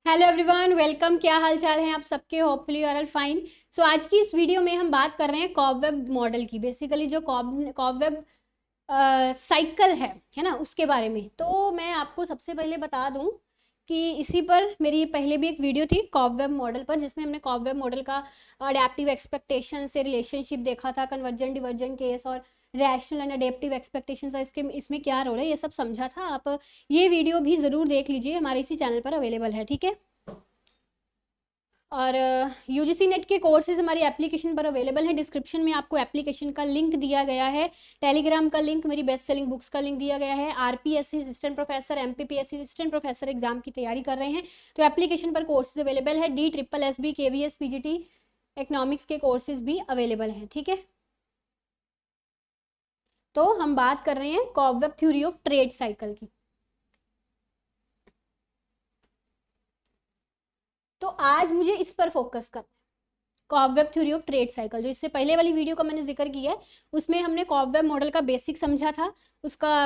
Hello everyone, welcome. क्या हाल चाल है आप सबके? Hopefully you are all fine. So आज की इस वीडियो में हम बात कर रहे हैं कॉबवेब मॉडल की। बेसिकली जो कॉबवेब साइकिल है ना, उसके बारे में। तो मैं आपको सबसे पहले बता दूं कि इसी पर मेरी पहले भी एक वीडियो थी कॉबवेब मॉडल पर, जिसमें हमने कॉबवेब मॉडल का अडेप्टिव एक्सपेक्टेशन से रिलेशनशिप देखा था, कन्वर्जेंट डिवर्जेंट केस और रैशनल एंड अडेप्टिव एक्सपेक्टेशंस इसके इसमें क्या रोल है, ये सब समझा था। आप ये वीडियो भी ज़रूर देख लीजिए, हमारे इसी चैनल पर अवेलेबल है, ठीक है। और यूजीसी नेट के कोर्सेज हमारी एप्लीकेशन पर अवेलेबल है। डिस्क्रिप्शन में आपको एप्लीकेशन का लिंक दिया गया है, टेलीग्राम का लिंक, मेरी बेस्ट सेलिंग बुक्स का लिंक दिया गया है। RPSC assistant professor, MPPSC assistant professor exam की तैयारी कर रहे हैं तो एप्लीकेशन पर कोर्सेज अवेलेबल है। DSSB, KVS, PGT, इकोनॉमिक्स के कोर्सेज भी अवेलेबल हैं, ठीक है। तो हम बात कर रहे हैं cobweb theory of trade cycle की। तो आज मुझे इस पर फोकस करना है, cobweb theory of trade cycle. जो इससे पहले वाली वीडियो का मैंने जिक्र किया है, उसमें हमने कॉबवेब मॉडल का बेसिक समझा था, उसका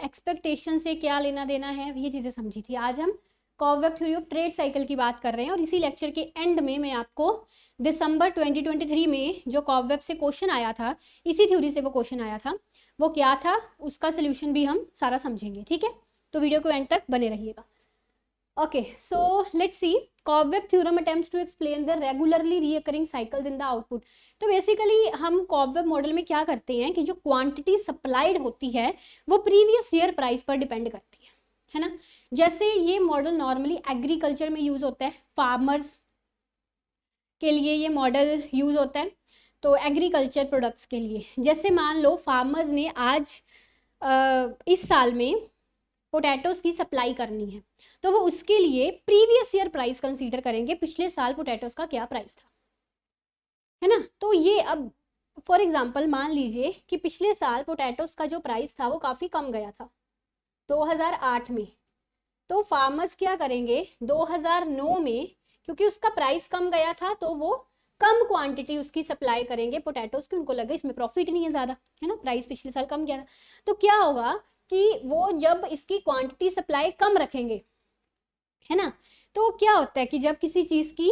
एक्सपेक्टेशन से क्या लेना देना है, ये चीज़ें समझी थी। आज हम cobweb theory of trade cycle की बात कर रहे हैं। और इसी लेक्चर के एंड में मैं आपको दिसंबर 2023 में जो कॉबवेब से क्वेश्चन आया था, इसी थ्योरी से वो क्वेश्चन आया था, वो क्या था, उसका सोल्यूशन भी हम सारा समझेंगे, ठीक है। तो वीडियो को एंड तक बने रहिएगा। Okay, so let's see. Cobweb theorem attempts to explain the regularly recurring cycles in the output. तो बेसिकली हम कॉबवेब मॉडल में क्या करते हैं कि जो क्वांटिटी सप्लाइड होती है वो प्रीवियस ईयर प्राइस पर डिपेंड करती है ना। जैसे ये मॉडल नॉर्मली एग्रीकल्चर में यूज होता है, फार्मर्स के लिए ये मॉडल यूज होता है। तो एग्रीकल्चर प्रोडक्ट्स के लिए, जैसे मान लो फार्मर्स ने आज इस साल में पोटैटोज की सप्लाई करनी है, तो वो उसके लिए प्रीवियस ईयर प्राइस कंसीडर करेंगे, पिछले साल पोटैटोज का क्या प्राइस था, है ना। तो ये अब फॉर एग्जांपल मान लीजिए कि पिछले साल पोटैटोज का जो प्राइस था वो काफ़ी कम गया था 2008 में। तो फार्मर्स क्या करेंगे 2009 में, क्योंकि उसका प्राइस कम गया था, तो वो कम क्वांटिटी उसकी सप्लाई करेंगे पोटैटोज की। उनको लगा इसमें प्रॉफिट नहीं है ज़्यादा, है ना, प्राइस पिछले साल कम गया था। तो क्या होगा कि वो जब इसकी क्वांटिटी सप्लाई कम रखेंगे, है ना, तो क्या होता है कि जब किसी चीज़ की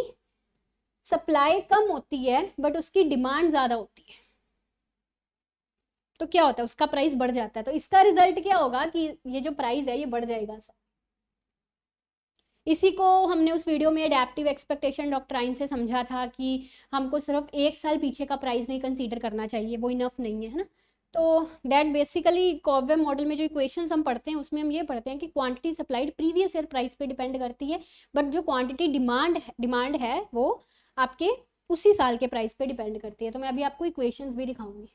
सप्लाई कम होती है बट उसकी डिमांड ज़्यादा होती है, तो क्या होता है, उसका प्राइस बढ़ जाता है। तो इसका रिजल्ट क्या होगा कि ये जो प्राइस है ये बढ़ जाएगा। इसी को हमने उस वीडियो में अडेप्टिव एक्सपेक्टेशन डॉक्ट्राइन से समझा था कि हमको सिर्फ एक साल पीछे का प्राइस नहीं कंसीडर करना चाहिए, वो इनफ नहीं है ना। तो दैट बेसिकली कॉबवेब मॉडल में जो इक्वेशंस हम पढ़ते हैं उसमें हम ये पढ़ते हैं कि quantity supplied previous year price पे डिपेंड करती है, बट जो क्वांटिटी डिमांड है वो आपके उसी साल के प्राइस पे डिपेंड करती है। तो मैं अभी आपको इक्वेशंस भी दिखाऊंगी।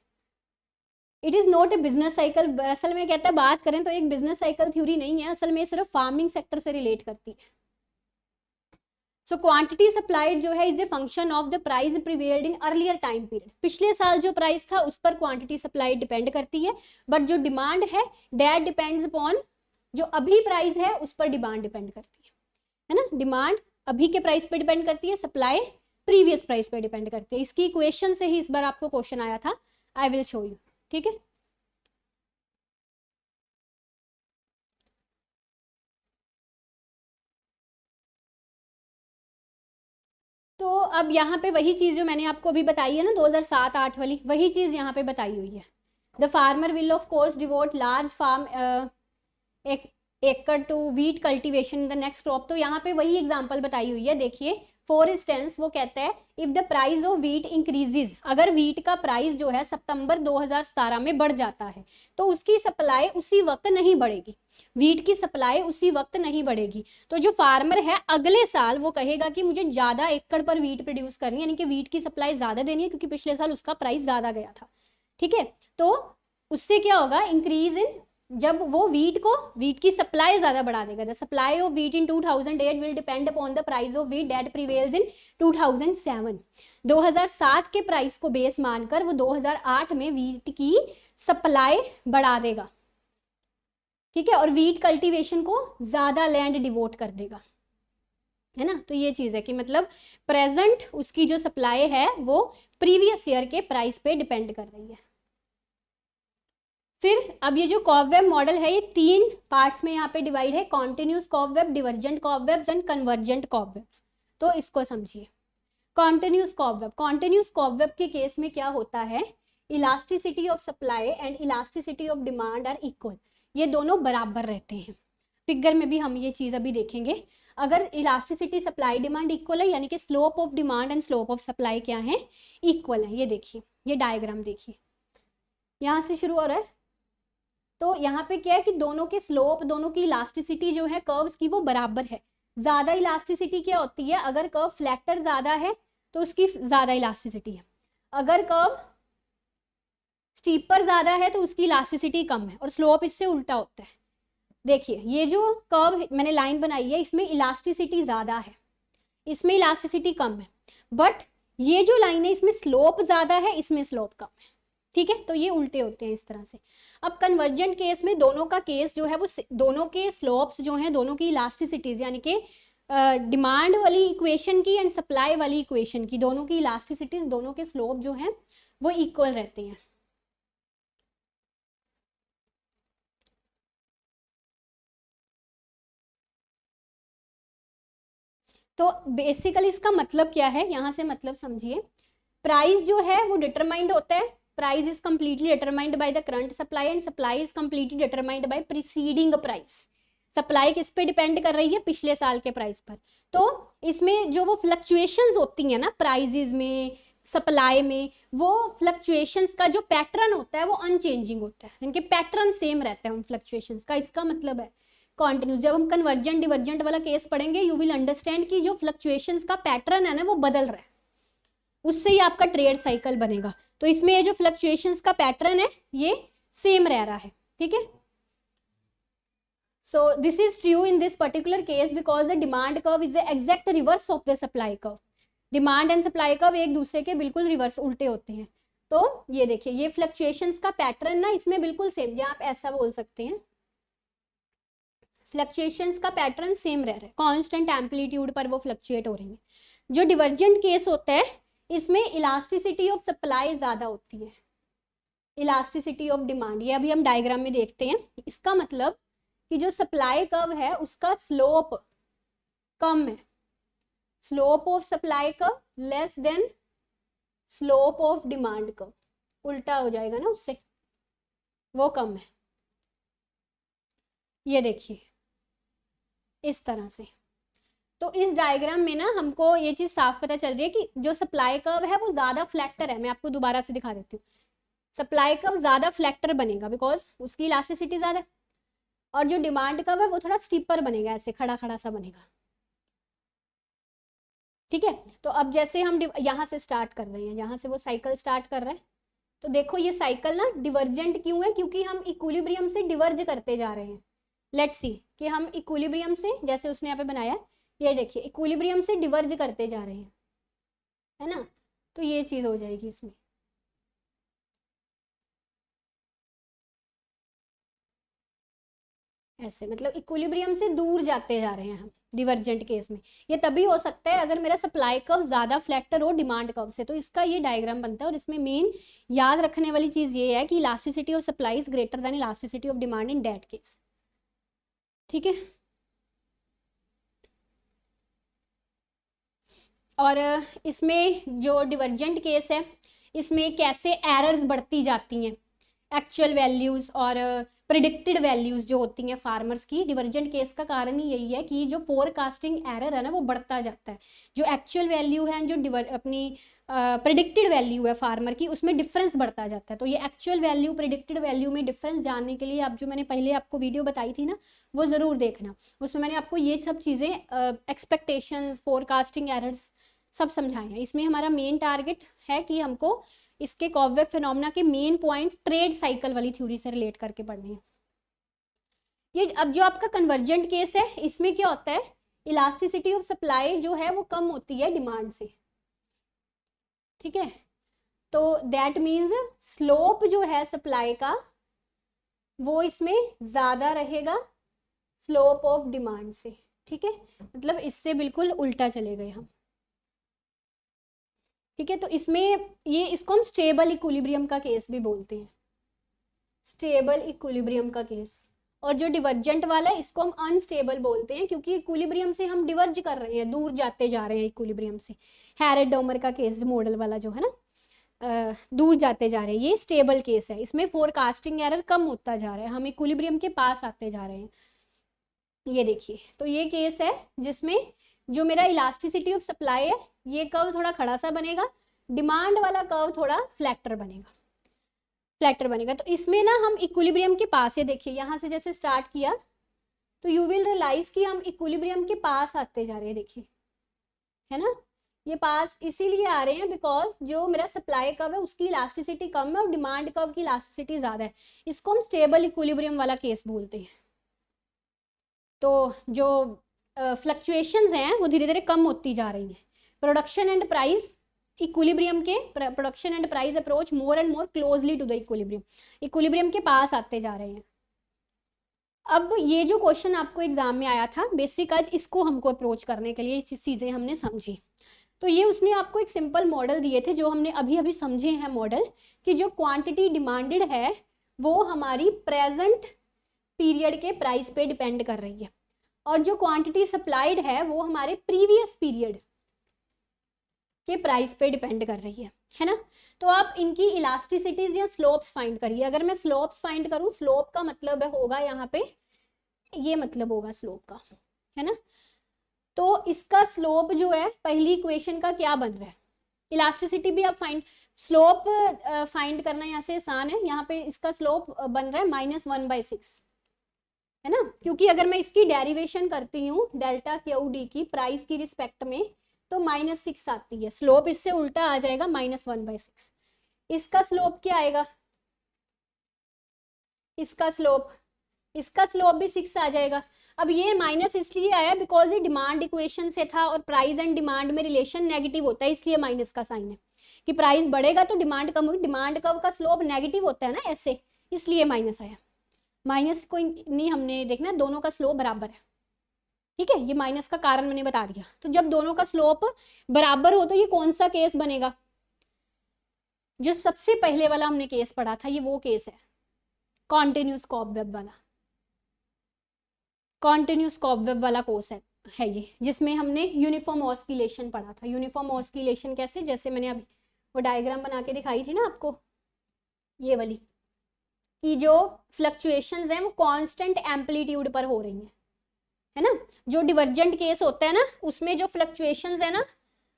It is not a business cycle. असल में कहता है बात करें तो एक बिजनेस साइकिल थ्योरी नहीं है, असल में सिर्फ फार्मिंग सेक्टर से रिलेट करती है। सो क्वांटिटी सप्लाइड जो है is a function of the price prevailed in earlier time period. पिछले साल जो प्राइस था उस पर क्वांटिटी सप्लाइड डिपेंड करती है, बट जो डिमांड है दैट डिपेंड्स अपॉन जो अभी प्राइस है उस पर डिमांड डिपेंड करती है ना। डिमांड अभी के प्राइस पे डिपेंड करती है, सप्लाई प्रीवियस प्राइस पे डिपेंड करती है। इसकी इक्वेशन से ही इस बार आपको क्वेश्चन आया था, आई विल शो यू, ठीक है। तो अब यहाँ पे वही चीज़ जो मैंने आपको अभी बताई है ना 2007-8 वाली, वही चीज़ यहाँ पे बताई हुई है। The farmer will of course devote large farm एकड़ to wheat cultivation in the next crop. तो यहाँ पे वही एग्जांपल बताई हुई है। देखिए फॉर इंस्टेंस वो कहता है if the price of wheat increases, अगर वीट का प्राइस जो है सितंबर 2017 में बढ़ जाता है तो उसकी सप्लाई उसी वक्त नहीं बढ़ेगी, वीट की सप्लाई उसी वक्त नहीं बढ़ेगी। तो जो फार्मर है अगले साल वो कहेगा कि मुझे ज्यादा एकड़ पर वीट प्रोड्यूस करनी है, यानी कि वीट की सप्लाई ज्यादा देनी है, क्योंकि पिछले साल उसका प्राइस ज्यादा गया था, ठीक है। तो उससे क्या होगा, इंक्रीज इन, जब वो वीट की सप्लाई ज्यादा बढ़ा देगा। The supply of wheat in 2008 will depend upon the price of wheat that prevails इन 2007। 2007 के प्राइस को बेस मानकर वो 2008 में वीट की सप्लाई बढ़ा देगा, ठीक है, और वीट कल्टीवेशन को ज्यादा लैंड डिवोट कर देगा, है ना। तो ये चीज है कि मतलब प्रेजेंट उसकी जो सप्लाई है वो प्रीवियस ईयर के प्राइस पे डिपेंड कर रही है। फिर अब ये जो कॉर्ववेब मॉडल है ये 3 पार्ट्स में यहाँ पे डिवाइड है, कॉन्टिन्यूस कॉर्ववेब, डिवर्जेंट कॉर्ववेब्स एंड कन्वर्जेंट कॉर्ववेब्स। तो इसको समझिए। कॉन्टिन्यूस कॉर्ववेब, कॉन्टिन्यूस कॉर्ववेब के केस में क्या होता है, elasticity of supply and elasticity of demand are equal, ये दोनों बराबर रहते हैं। फिगर में भी हम ये चीज अभी देखेंगे। अगर इलास्टिसिटी सप्लाई डिमांड इक्वल है, यानी कि slope of demand and slope of supply क्या है, इक्वल है। ये देखिए, ये डायग्राम देखिए, यहाँ से शुरू हो रहा है। तो यहाँ पे क्या है कि दोनों के स्लोप, दोनों की इलास्टिसिटी जो है कर्व्स की वो बराबर है। ज्यादा इलास्टिसिटी क्या होती है, अगर कर्व फ्लैक्टर ज्यादा है तो उसकी ज्यादा इलास्टिसिटी है, अगर कर्व स्टीपर ज्यादा है तो उसकी इलास्टिसिटी कम है, और स्लोप इससे उल्टा होता है। देखिए ये जो कर्व मैंने लाइन बनाई है इसमें इलास्टिसिटी ज्यादा है, इसमें इलास्टिसिटी कम है, बट ये जो लाइन है इसमें स्लोप ज्यादा है, इसमें स्लोप कम है। ठीक है, तो ये उल्टे होते हैं इस तरह से। अब कन्वर्जेंट केस में दोनों का केस जो है वो दोनों के स्लोप्स जो हैं, दोनों की इलास्टिसिटीज यानी कि डिमांड वाली इक्वेशन की एंड सप्लाई वाली इक्वेशन की, दोनों की इलास्टिसिटीज, दोनों के स्लोप जो हैं वो इक्वल रहते हैं। तो बेसिकली इसका मतलब क्या है, यहां से मतलब समझिए। प्राइस जो है वो डिटरमाइंड होता है, price is completely determined by the current supply and supply is completely determined by preceding price. Supply किस पे डिपेंड कर रही है, पिछले साल के प्राइस पर। तो इसमें जो वो फ्लक्चुएशंस होती है ना प्राइजेज में, सप्लाई में, वो फ्लक्चुएशंस का जो पैटर्न होता है वो अनचेंजिंग होता है, इनके पैटर्न सेम रहता है उन फ्लक्चुएशंस का। इसका मतलब है कॉन्टिन्यूस। जब हम कन्वर्जेंट डिवर्जेंट वाला केस पढ़ेंगे यू विल अंडरस्टैंड कि जो फ्लक्चुएशंस का पैटर्न है ना वो बदल रहा है, उससे ही आपका ट्रेड साइकिल बनेगा। तो इसमें ये जो फ्लक्चुएशंस का पैटर्न है ये सेम रह रहा है। ठीक है, so this is true in this particular case because the demand curve is the exact reverse of the supply curve. Demand and supply curve एक दूसरे के बिल्कुल रिवर्स उल्टे होते हैं। तो ये देखिए, ये फ्लक्चुएशंस का पैटर्न ना इसमें बिल्कुल सेम, या आप ऐसा बोल सकते हैं फ्लक्चुएशंस का पैटर्न सेम रह रहा है, कांस्टेंट एम्पलीट्यूड पर वो फ्लक्चुएट हो रही है। जो डिवर्जेंट केस होता है इसमें इलास्टिसिटी ऑफ सप्लाई ज्यादा होती है, इलास्टिसिटी ऑफ डिमांड। ये अभी हम डायग्राम में देखते हैं। इसका मतलब कि जो सप्लाई कर्व है उसका स्लोप कम है, slope of supply curve less than slope of demand curve, उल्टा हो जाएगा ना उससे, वो कम है। ये देखिए इस तरह से। तो इस डायग्राम में ना हमको ये चीज साफ पता चल रही है कि जो सप्लाई कर्व है वो ज्यादा फ्लैक्टर है। मैं आपको दोबारा से दिखा देती हूँ। सप्लाई कर्व ज्यादा फ्लैक्टर बनेगा बिकॉज उसकी इलास्टिसिटी ज्यादा है, और जो डिमांड कर्व है वो थोड़ा स्टीपर बनेगा, ऐसे खड़ा खड़ा सा बनेगा। ठीक है, तो अब जैसे हम यहाँ से स्टार्ट कर रहे हैं, यहाँ से वो साइकिल स्टार्ट कर रहा है, तो देखो ये साइकिल ना डिवर्जेंट क्यों है, क्योंकि हम इक्विलिब्रियम से डिवर्ज करते जा रहे हैं। लेट्स सी कि हम इक्विलिब्रियम से, जैसे उसने यहाँ पे बनाया, ये देखिए इक्विलिब्रियम से डिवर्ज करते जा रहे हैं, है ना। तो ये चीज हो जाएगी इसमें। ऐसे मतलब इक्विलिब्रियम से दूर जाते जा रहे हैं हम डिवर्जेंट केस में। ये तभी हो सकता है अगर मेरा सप्लाई कर्व ज्यादा फ्लैक्टर हो डिमांड कर्व से। तो इसका ये डायग्राम बनता है, और इसमें मेन याद रखने वाली चीज ये है कि elasticity of supply is greater than elasticity of demand in that case. ठीक है, और इसमें जो डिवर्जेंट केस है इसमें कैसे एरर्स बढ़ती जाती हैं, एक्चुअल वैल्यूज और प्रिडिक्टेड वैल्यूज जो होती हैं फार्मर्स की। डिवर्जेंट केस का कारण ही यही है कि जो फोरकास्टिंग एरर है ना वो बढ़ता जाता है। जो एक्चुअल वैल्यू है, जो अपनी प्रिडिक्टेड वैल्यू है फार्मर की, उसमें डिफरेंस बढ़ता जाता है। तो ये एक्चुअल वैल्यू प्रिडिक्टेड वैल्यू में डिफरेंस जानने के लिए आप जो मैंने पहले आपको वीडियो बताई थी ना वो ज़रूर देखना। उसमें मैंने आपको ये सब चीज़ें एक्सपेक्टेशंस, फोरकास्टिंग एरर्स सब समझाए हैं। इसमें हमारा मेन टारगेट है कि हमको इसके कॉर्ववेब फिनोमेना के मेन पॉइंट्स ट्रेड साइकिल वाली थ्योरी से रिलेट करके पढ़ने हैं। ये अब जो आपका कन्वर्जेंट केस है इसमें क्या होता है, इलास्टिसिटी ऑफ सप्लाई जो है वो कम होती है डिमांड से। ठीक है, तो दैट मीन्स स्लोप जो है सप्लाई का वो इसमें ज्यादा रहेगा स्लोप ऑफ डिमांड से। ठीक है, मतलब इससे बिल्कुल उल्टा चले गए हम। ठीक है, तो इसमें ये इसको हम स्टेबल इक्विलिब्रियम का केस भी बोलते हैं। स्टेबल इक्विलिब्रियम का केस, और जो डिवर्जेंट वाला है इसको हम अनस्टेबल बोलते हैं, क्योंकि इक्विलिब्रियम से हम डिवर्ज कर रहे हैं, दूर जाते जा रहे हैं इक्विलिब्रियम से। हैरेट-डोमर का केस मॉडल वाला जो है ना, दूर जाते जा रहे हैं, ये स्टेबल केस है। इसमें फोरकास्टिंग एरर कम होता जा रहा है, हम इक्विलिब्रियम के पास आते जा रहे हैं। ये देखिए, तो ये केस है जिसमें जो मेरा इलास्टिसिटी ऑफ सप्लाई है, ये कर्व थोड़ा खड़ा सा बनेगा, डिमांड वाला कर्व थोड़ा फ्लैटर बनेगा। तो इसमें ना हम इक्विलिब्रियम के पास, ये देखिए यहाँ से जैसे स्टार्ट किया तो यू विल रियलाइज कि हम इक्विलिब्रियम के पास आते जा रहे हैं, देखिए है ना, ये पास इसीलिए आ रहे हैं बिकॉज जो मेरा सप्लाई कर्व है उसकी इलास्टिसिटी कम है और डिमांड कर्व की इलास्टिसिटी ज्यादा है। इसको हम स्टेबल इक्विलिब्रियम वाला केस बोलते हैं। तो जो फ्लक्चुएशंस हैं वो धीरे धीरे कम होती जा रही हैं। प्रोडक्शन एंड प्राइस इक्विलिब्रियम के, production and price approach more and more closely to the equilibrium के पास आते जा रहे हैं। अब ये जो क्वेश्चन आपको एग्जाम में आया था बेसिक, आज इसको हमको अप्रोच करने के लिए चीजें हमने समझी। तो ये उसने आपको एक सिंपल मॉडल दिए थे जो हमने अभी अभी समझे हैं मॉडल, कि जो क्वांटिटी डिमांडेड है वो हमारी प्रेजेंट पीरियड के प्राइस पे डिपेंड कर रही है, और जो क्वांटिटी सप्लाइड है वो हमारे प्रीवियस पीरियड के प्राइस पे डिपेंड कर रही है ना। तो आप इनकी इलास्टिसिटीज या स्लोप्स फाइंड करिए। अगर मैं स्लोप्स फाइंड करूं, स्लोप का मतलब होगा यहाँ पे, ये मतलब होगा स्लोप का, है ना। तो इसका स्लोप जो है पहली इक्वेशन का क्या बन रहा है, इलास्टिसिटी भी आप स्लोप फाइंड करना यहाँ से आसान है। यहाँ पे इसका स्लोप बन रहा है -1/6, है ना, क्योंकि अगर मैं इसकी डेरिवेशन करती हूँ डेल्टा क्यू डी की प्राइस की रिस्पेक्ट में तो -6 आती है, स्लोप इससे उल्टा आ जाएगा -1/6। इसका स्लोप क्या आएगा, इसका स्लोप भी 6 आ जाएगा। अब ये माइनस इसलिए आया बिकॉज ये डिमांड इक्वेशन से था और प्राइस एंड डिमांड में रिलेशन नेगेटिव होता है, इसलिए माइनस का साइन है कि प्राइस बढ़ेगा तो डिमांड कम होगी। डिमांड कर्व का स्लोप नेगेटिव होता है ना ऐसे, इसलिए माइनस आया। माइनस को नहीं हमने देखना, दोनों का स्लोप बराबर है, ठीक है। ये माइनस का कारण मैंने बता दिया। तो जब दोनों का स्लोप बराबर हो तो ये कौन सा केस बनेगा, जो सबसे पहले वाला हमने केस पढ़ा था, ये वो केस है कॉन्टिन्यूस कॉबवेब वाला। कॉन्टिन्यूस कॉबवेब वाला कोर्स है ये, जिसमें हमने यूनिफॉर्म ऑस्किलेशन पढ़ा था। यूनिफॉर्म ऑस्किलेशन कैसे, जैसे मैंने अभी वो डायग्राम बना के दिखाई थी ना आपको, ये वाली, कि जो फ्लक्चुएशंस हैं वो कांस्टेंट एम्पलीट्यूड पर हो रही हैं, है ना। जो डिवर्जेंट केस होता है ना उसमें जो फ्लक्चुएशंस है ना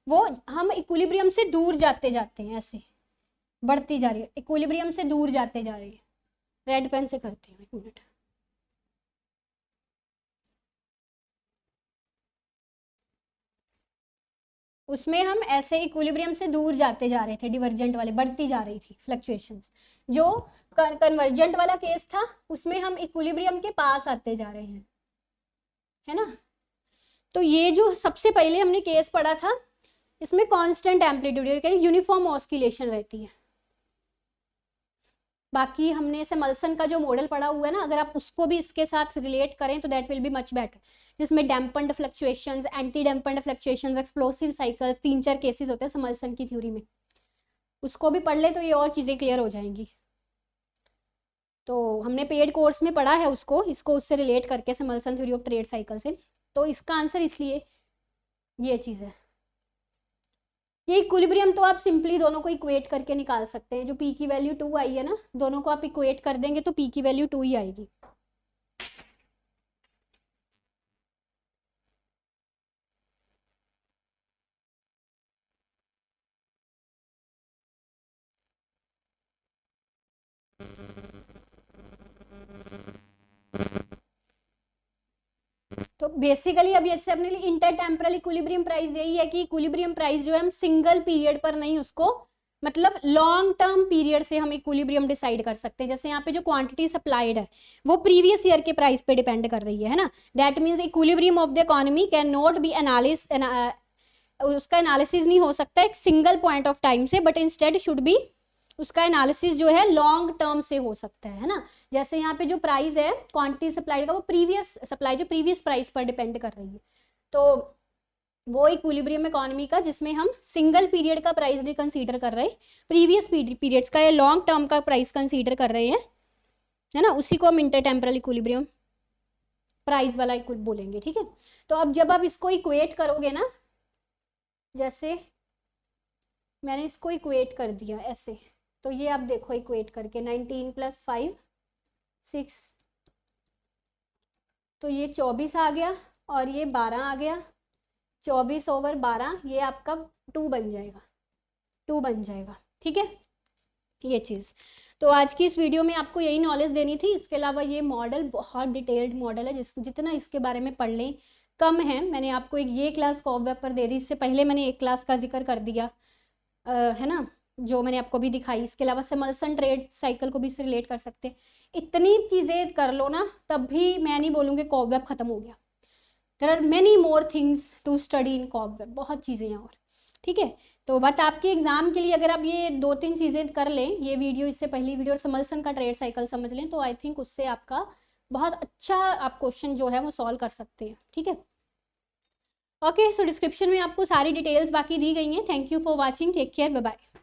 वो हम इक्विलिब्रियम से दूर जाते हैं, ऐसे बढ़ती जा रही है, इक्विलिब्रियम से दूर जाते जा रही है। रेड पेन से करती हूँ, 1 मिनट। उसमें हम ऐसे इक्विलिब्रियम से दूर जाते जा रहे थे, डिवर्जेंट वाले बढ़ती जा रही थी फ्लक्चुएशंस। जो कन्वर्जेंट वाला केस था उसमें हम इक्विलिब्रियम के पास आते जा रहे हैं, है ना। तो ये जो सबसे पहले हमने केस पढ़ा था इसमें कांस्टेंट एम्पलीट्यूड यूनिफॉर्म ऑस्किलेशन रहती है। बाकी हमने सिमल्सन का जो मॉडल पढ़ा हुआ है ना, अगर आप उसको भी इसके साथ रिलेट करें तो that will be much better, जिसमें damped fluctuations, anti damped fluctuations, explosive cycles, 3-4 cases होते हैं सिमल्सन की थ्योरी में। उसको भी पढ़ ले तो ये और चीज़ें क्लियर हो जाएंगी। तो हमने पेड कोर्स में पढ़ा है उसको, इसको उससे रिलेट करके सिमल्सन थ्योरी ऑफ ट्रेड साइकिल से। तो इसका आंसर इसलिए ये चीज़ है। ये इक्विलिब्रियम तो आप सिंपली दोनों को इक्वेट करके निकाल सकते हैं। जो पी की वैल्यू 2 आई है ना, दोनों को आप इक्वेट कर देंगे तो पी की वैल्यू 2 ही आएगी। तो बेसिकली अब जैसे अपने लिए इंटरटेम्परल इक्विलिब्रियम प्राइस यही है कि इक्विलिब्रियम प्राइस जो है हम सिंगल पीरियड पर नहीं, उसको मतलब लॉन्ग टर्म पीरियड से हम इक्विलिब्रियम डिसाइड कर सकते हैं। जैसे यहाँ पे जो क्वांटिटी सप्लाइड है वो प्रीवियस ईयर के प्राइस पे डिपेंड कर रही है ना। That means equilibrium of the economy can not be उसका एनालिसिस नहीं हो सकता एक सिंगल पॉइंट ऑफ टाइम से, बट इंस्टेड शुड बी उसका एनालिसिस जो है लॉन्ग टर्म से हो सकता है ना। जैसे यहाँ पे जो प्राइस है क्वांटिटी सप्लाइड का वो प्रीवियस सप्लाई जो प्रीवियस प्राइस पर डिपेंड कर रही है। तो वो इक्विलिब्रियम इकोनॉमी का जिसमें हम सिंगल पीरियड का प्राइस नहीं कंसीडर कर रहे, प्रीवियस पीरियड्स का या लॉन्ग टर्म का प्राइस कंसीडर कर रहे हैं, है ना, उसी को हम इंटरटेम्परल इक्विलिब्रियम प्राइस वाला बोलेंगे, ठीक है। तो अब जब आप इसको इक्वेट करोगे ना, जैसे मैंने इसको इक्वेट कर दिया ऐसे, तो ये आप देखो इक्वेट करके 19 + 5 6, तो ये 24 आ गया और ये 12 आ गया, 24/12 ये आपका 2 बन जाएगा, 2 बन जाएगा, ठीक है ये चीज़। तो आज की इस वीडियो में आपको यही नॉलेज देनी थी। इसके अलावा ये मॉडल बहुत डिटेल्ड मॉडल है, जितना इसके बारे में पढ़ लें कम है। मैंने आपको एक ये क्लास कॉबवेब पर दे दी, इससे पहले मैंने एक क्लास का जिक्र कर दिया है ना, जो मैंने आपको भी दिखाई। इसके अलावा सिमल्सन ट्रेड साइकिल को भी इससे रिलेट कर सकते हैं। इतनी चीज़ें कर लो ना, तब भी मैं नहीं बोलूँगी कॉबवेब ख़त्म हो गया। There are many more things to study in cobweb, बहुत चीज़ें हैं और, ठीक है। तो बट आपके एग्जाम के लिए अगर आप ये 2-3 चीज़ें कर लें, ये वीडियो, इससे पहली वीडियो और सिमल्सन का ट्रेड साइकिल समझ लें, तो आई थिंक उससे आपका बहुत अच्छा आप क्वेश्चन जो है वो सॉल्व कर सकते हैं, ठीक है। ओके, सो डिस्क्रिप्शन में आपको सारी डिटेल्स बाकी दी गई हैं। Thank you for watching, take care, bye bye.